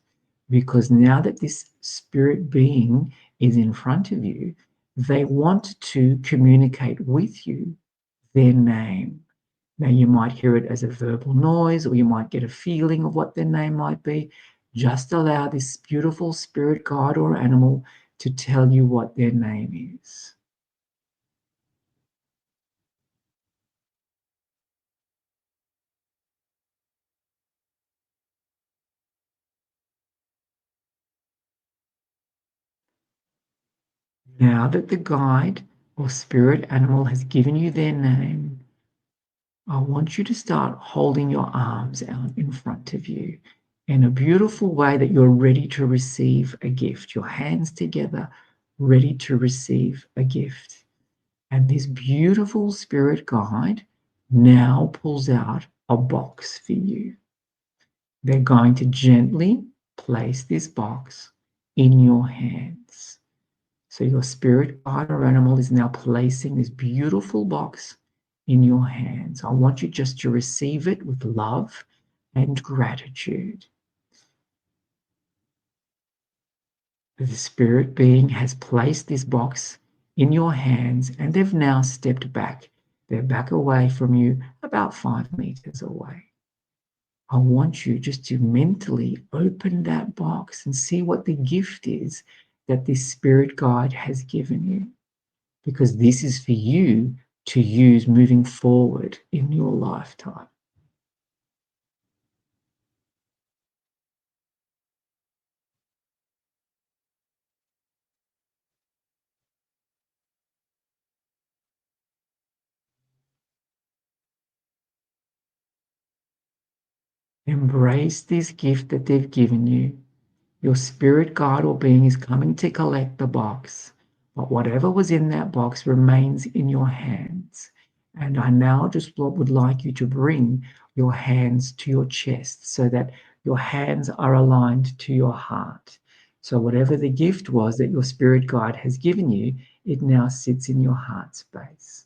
because now that this spirit being is in front of you, they want to communicate with you their name. Now, you might hear it as a verbal noise, or you might get a feeling of what their name might be. Just allow this beautiful spirit guide or animal to tell you what their name is. Now that the guide or spirit animal has given you their name, I want you to start holding your arms out in front of you in a beautiful way that you're ready to receive a gift. Your hands together, ready to receive a gift. And this beautiful spirit guide now pulls out a box for you. They're going to gently place this box in your hands. So your spirit guide or animal is now placing this beautiful box in your hands. I want you just to receive it with love and gratitude. The spirit being has placed this box in your hands and they've now stepped back. They're back away from you, about 5 meters away. I want you just to mentally open that box and see what the gift is that this spirit guide has given you, because this is for you to use moving forward in your lifetime. Embrace this gift that they've given you. Your spirit guide or being is coming to collect the box, but whatever was in that box remains in your hands. And I now just would like you to bring your hands to your chest so that your hands are aligned to your heart. So whatever the gift was that your spirit guide has given you, it now sits in your heart space.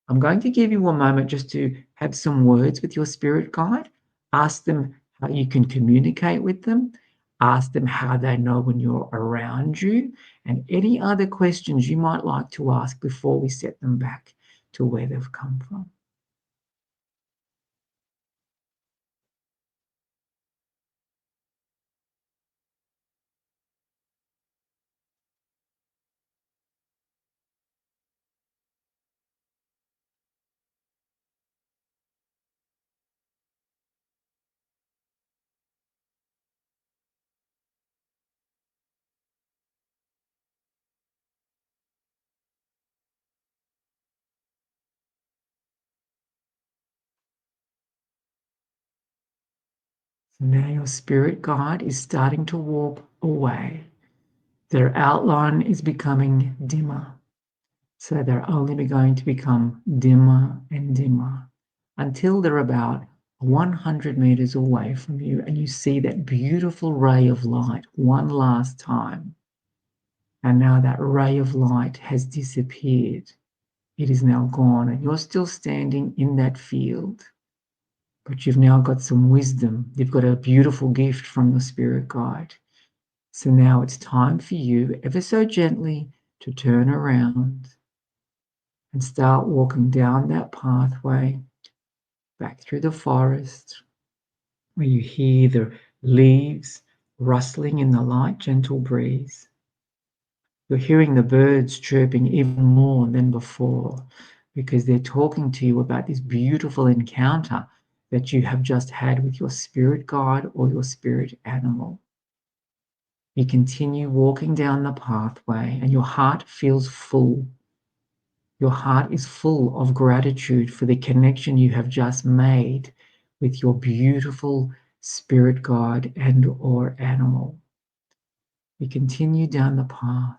I'm going to give you a moment just to have some words with your spirit guide. Ask them how you can communicate with them. Ask them how they know when you're around you, and any other questions you might like to ask before we set them back to where they've come from. So now your spirit guide is starting to walk away. Their outline is becoming dimmer. So they're only going to become dimmer and dimmer until they're about 100 meters away from you, and you see that beautiful ray of light one last time. And now that ray of light has disappeared. It is now gone, and you're still standing in that field. But you've now got some wisdom. You've got a beautiful gift from your spirit guide. So now it's time for you, ever so gently, to turn around and start walking down that pathway back through the forest, where you hear the leaves rustling in the light, gentle breeze. You're hearing the birds chirping even more than before, because they're talking to you about this beautiful encounter that you have just had with your spirit guide or your spirit animal. You continue walking down the pathway and your heart feels full. Your heart is full of gratitude for the connection you have just made with your beautiful spirit guide and or animal. You continue down the path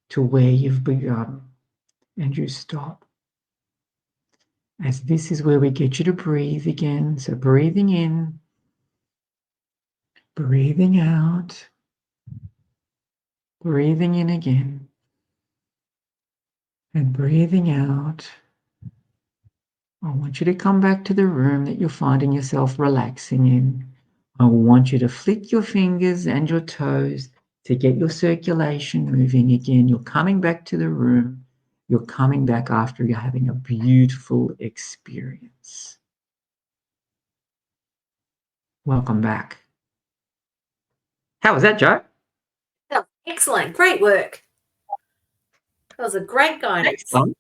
to where you've begun and you stop. As this is where we get you to breathe again. So breathing in, breathing out, breathing in again, and breathing out. I want you to come back to the room that you're finding yourself relaxing in. I want you to flick your fingers and your toes to get your circulation moving again. You're coming back to the room. You're coming back after you're having a beautiful experience. Welcome back. How was that, Joe? Oh, excellent. Great work. That was a great guidance. Excellent.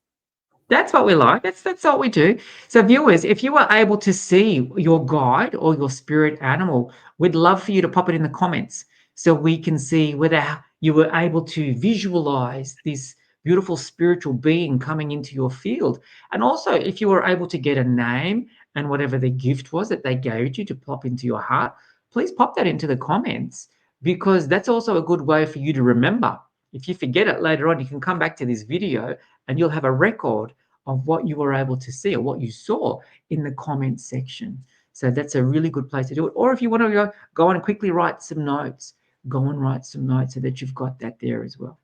That's what we like. That's what we do. So viewers, if you were able to see your guide or your spirit animal, we'd love for you to pop it in the comments so we can see whether you were able to visualize this beautiful spiritual being coming into your field. And also, if you were able to get a name and whatever the gift was that they gave you to pop into your heart, please pop that into the comments, because that's also a good way for you to remember. If you forget it later on, you can come back to this video and you'll have a record of what you were able to see or what you saw in the comment section. So that's a really good place to do it. Or if you want to go on and quickly write some notes, go and write some notes so that you've got that there as well.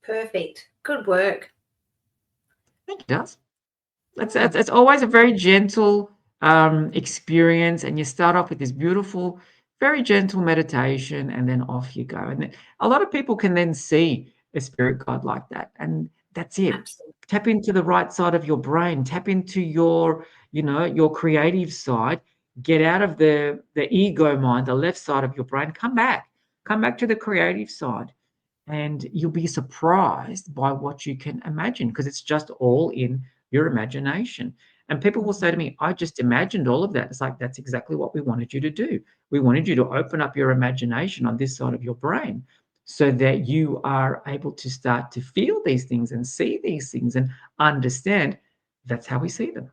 Perfect. Good work. Thank you, Daz. It's always a very gentle experience, and you start off with this beautiful, very gentle meditation, and then off you go. And then, a lot of people can then see a spirit guide like that, and that's it. Absolutely. Tap into the right side of your brain. Tap into your, your creative side. Get out of the ego mind, the left side of your brain. Come back to the creative side, and you'll be surprised by what you can imagine, because it's just all in your imagination. And people will say to me, I just imagined all of that. It's like, that's exactly what we wanted you to do. We wanted you to open up your imagination on this side of your brain so that you are able to start to feel these things and see these things and understand that's how we see them.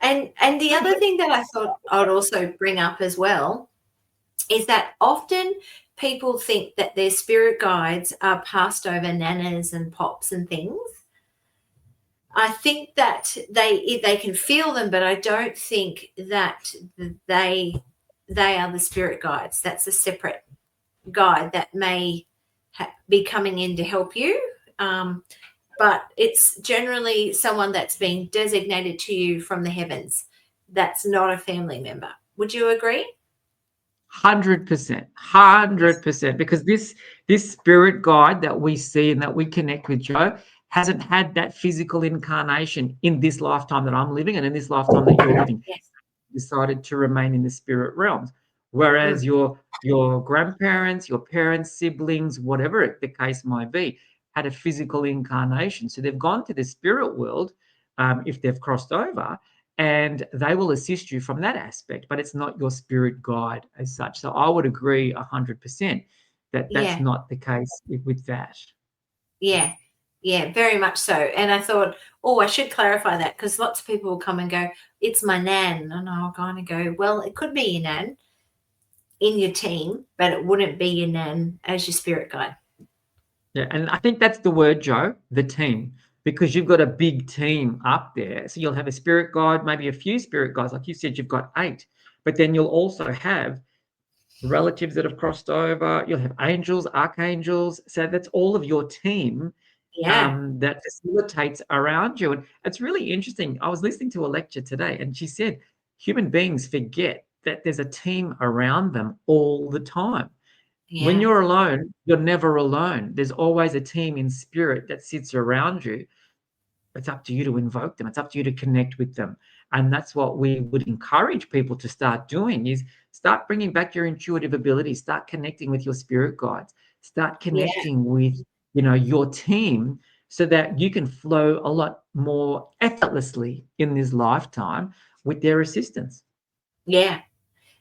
And the other thing that I thought I'd also bring up as well is that often people think that their spirit guides are passed over nanas and pops and things. I think that they can feel them, but I don't think that they are the spirit guides. That's a separate guide that may be coming in to help you. But it's generally someone that's been designated to you from the heavens. That's not a family member. Would you agree? 100%, because this spirit guide that we see and that we connect with, Joe, hasn't had that physical incarnation in this lifetime that I'm living and in this lifetime that you're living. Yes. Decided to remain in the spirit realms, whereas your grandparents, your parents, siblings, whatever the case might be, had a physical incarnation. So they've gone to the spirit world, if they've crossed over, and they will assist you from that aspect, but it's not your spirit guide as such. So I would agree 100% that that's not the case with that. Yeah, very much so. And I thought, I should clarify that, because lots of people will come and go, it's my nan. And I'll kind of go, well, it could be your nan in your team, but it wouldn't be your nan as your spirit guide. Yeah, and I think that's the word, Joe, the team, because you've got a big team up there. So you'll have a spirit guide, maybe a few spirit guides. Like you said, you've got 8, but then you'll also have relatives that have crossed over. You'll have angels, archangels. So that's all of your team that facilitates around you. And it's really interesting. I was listening to a lecture today, and she said human beings forget that there's a team around them all the time. Yeah. When you're alone, you're never alone. There's always a team in spirit that sits around you. It's up to you to invoke them. It's up to you to connect with them. And that's what we would encourage people to start doing, is start bringing back your intuitive abilities, start connecting with your spirit guides, start connecting with, your team, so that you can flow a lot more effortlessly in this lifetime with their assistance. Yeah.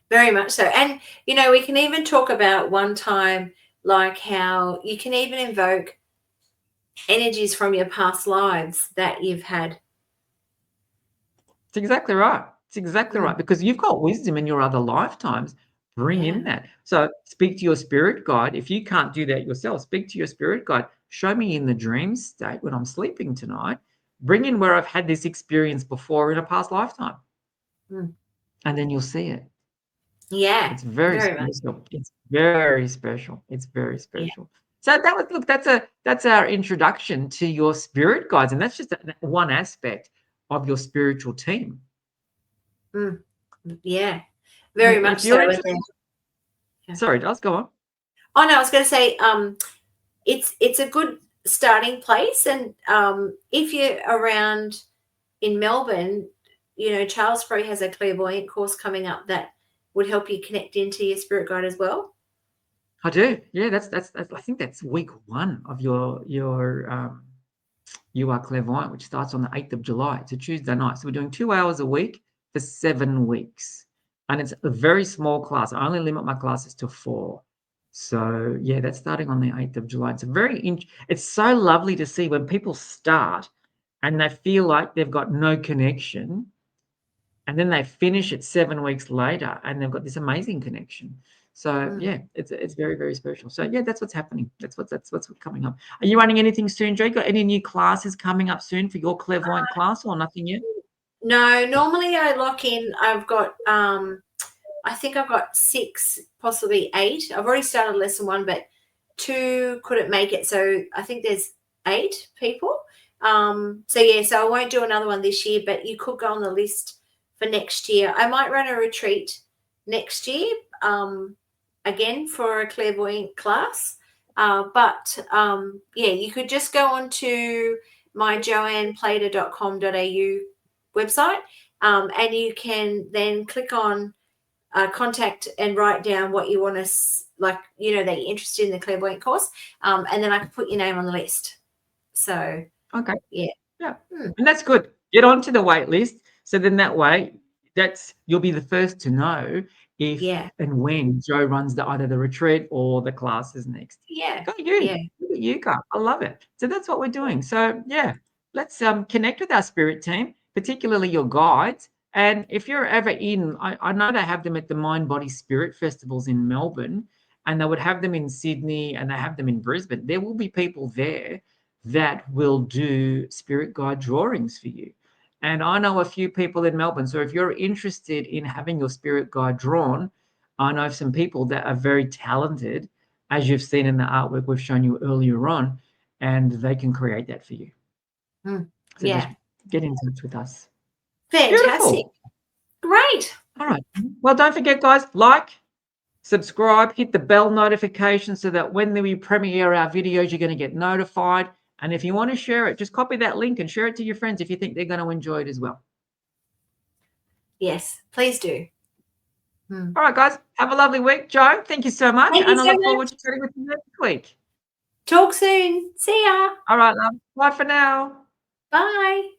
Very much so. And, we can even talk about one time, like how you can even invoke energies from your past lives that you've had. It's exactly right. Right, because you've got wisdom in your other lifetimes. Bring in that. So speak to your spirit guide. If you can't do that yourself, speak to your spirit guide. Show me in the dream state when I'm sleeping tonight. Bring in where I've had this experience before in a past lifetime. And then you'll see it. Yeah, it's very special. It's very special. It's very special. So that's our introduction to your spirit guides, and that's just one aspect of your spiritual team. Yeah, very much so. Sorry, let's go on. Oh no, I was going to say, it's a good starting place, and if you're around in Melbourne, Charles Free has a clairvoyant course coming up that would help you connect into your spirit guide as well. I do. Yeah, that's I think that's week 1 of your You Are Clairvoyant, which starts on the 8th of July. It's a Tuesday night. So we're doing 2 hours a week for 7 weeks. And it's a very small class. I only limit my classes to 4. So yeah, that's starting on the 8th of July. It's so lovely to see when people start and they feel like they've got no connection, and then they finish it 7 weeks later and they've got this amazing connection. So yeah, it's very, very special. So yeah, that's what's happening. That's what's coming up. Are you running anything soon, Joe? Got any new classes coming up soon for your clairvoyant class, or nothing yet? No, normally I lock in. I've got I think I've got 6, possibly 8. I've already started lesson 1, but 2 couldn't make it. So I think there's 8 people. So yeah, so I won't do another one this year, but you could go on the list for next year. I might run a retreat next year, again for a clairvoyant class. But yeah, you could just go on to my joanneplater.com.au website, and you can then click on contact and write down what you want to, like, you know, that you're interested in the clairvoyant course, and then I can put your name on the list. So Okay. yeah. And that's good. Get onto the wait list. So then that way, you'll be the first to know if and when Joe runs either the retreat or the classes next. Yeah. Go you. Yeah. Look at you go. I love it. So that's what we're doing. So yeah, let's connect with our spirit team, particularly your guides. And if you're ever in, I know they have them at the Mind Body Spirit festivals in Melbourne, and they would have them in Sydney, and they have them in Brisbane. There will be people there that will do spirit guide drawings for you. And I know a few people in Melbourne. So if you're interested in having your spirit guide drawn, I know some people that are very talented, as you've seen in the artwork we've shown you earlier on, and they can create that for you. So just get in touch with us. Fantastic. Beautiful. Great. All right. Well, don't forget, guys, like, subscribe, hit the bell notification so that when we premiere our videos, you're going to get notified. And if you want to share it, just copy that link and share it to your friends if you think they're going to enjoy it as well. Yes, please do. All right, guys. Have a lovely week. Joe, thank you so much. Thank you and I so look forward much. to chatting with you next week. Talk soon. See ya. All right, love. Bye for now. Bye.